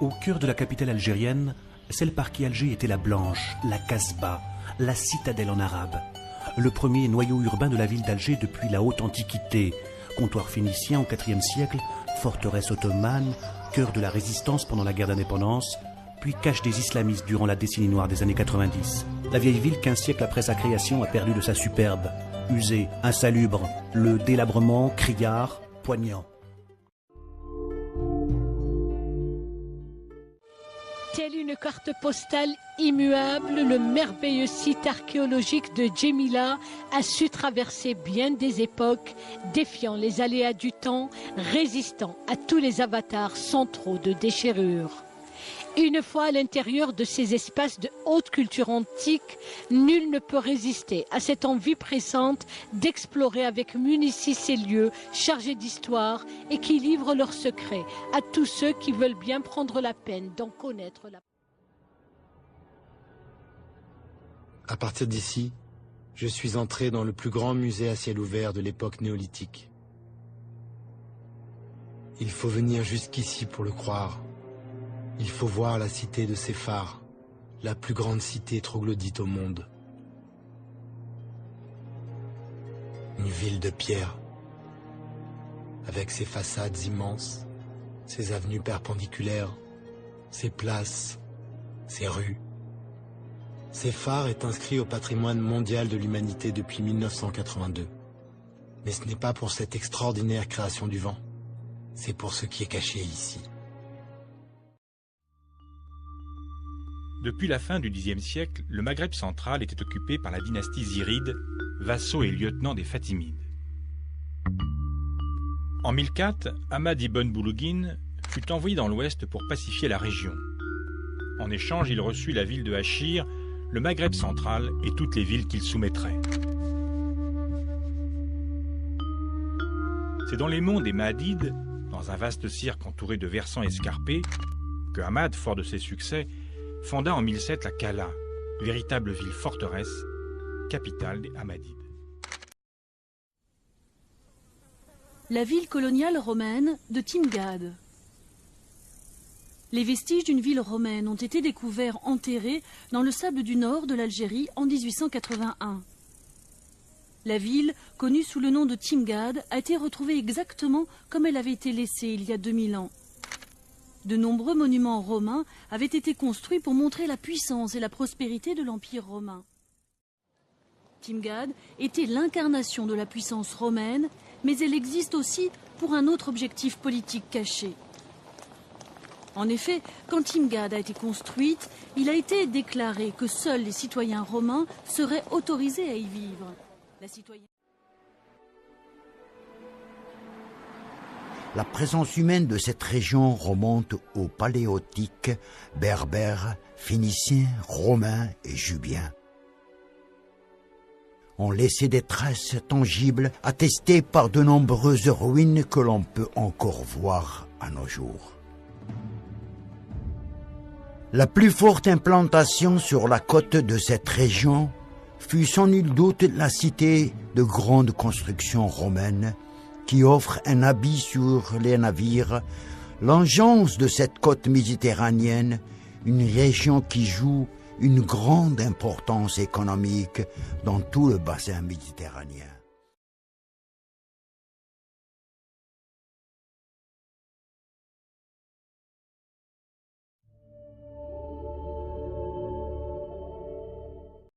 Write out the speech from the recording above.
Au cœur de la capitale algérienne, celle par qui Alger était la Blanche, la Casbah, la citadelle en arabe. Le premier noyau urbain de la ville d'Alger depuis la haute antiquité, comptoir phénicien au IVe siècle, forteresse ottomane, cœur de la résistance pendant la guerre d'indépendance, puis cache des islamistes durant la décennie noire des années 90. La vieille ville, 15 siècles après sa création, a perdu de sa superbe, usée, insalubre, le délabrement criard, poignant. Telle une carte postale immuable, le merveilleux site archéologique de Djémila a su traverser bien des époques, défiant les aléas du temps, résistant à tous les avatars sans trop de déchirures. Une fois à l'intérieur de ces espaces de haute culture antique, nul ne peut résister à cette envie pressante d'explorer avec munitie ces lieux chargés d'histoire et qui livrent leurs secrets à tous ceux qui veulent bien prendre la peine d'en connaître la... À partir d'ici, je suis entré dans le plus grand musée à ciel ouvert de l'époque néolithique. Il faut venir jusqu'ici pour le croire. Il faut voir la cité de Séphar, la plus grande cité troglodyte au monde. Une ville de pierre, avec ses façades immenses, ses avenues perpendiculaires, ses places, ses rues. Séphar est inscrit au patrimoine mondial de l'humanité depuis 1982. Mais ce n'est pas pour cette extraordinaire création du vent, c'est pour ce qui est caché ici. Depuis la fin du Xe siècle, le Maghreb central était occupé par la dynastie ziride, vassaux et lieutenants des Fatimides. En 1004, Ahmad ibn Boulougine fut envoyé dans l'ouest pour pacifier la région. En échange, il reçut la ville de Achir, le Maghreb central et toutes les villes qu'il soumettrait. C'est dans les monts des Mahdides, dans un vaste cirque entouré de versants escarpés, que Ahmad, fort de ses succès, fonda en 1007 la Kala, véritable ville forteresse, capitale des Hammadides. La ville coloniale romaine de Timgad. Les vestiges d'une ville romaine ont été découverts enterrés dans le sable du nord de l'Algérie en 1881. La ville, connue sous le nom de Timgad, a été retrouvée exactement comme elle avait été laissée il y a 2000 ans. De nombreux monuments romains avaient été construits pour montrer la puissance et la prospérité de l'Empire romain. Timgad était l'incarnation de la puissance romaine, mais elle existe aussi pour un autre objectif politique caché. En effet, quand Timgad a été construite, il a été déclaré que seuls les citoyens romains seraient autorisés à y vivre. La présence humaine de cette région remonte au paléolithique, berbère, phénicien, romain et jubien. On laissé des traces tangibles attestées par de nombreuses ruines que l'on peut encore voir à nos jours. La plus forte implantation sur la côte de cette région fut sans nul doute la cité de grande construction romaine qui offre un habit sur les navires, l'engeance de cette côte méditerranéenne, une région qui joue une grande importance économique dans tout le bassin méditerranéen.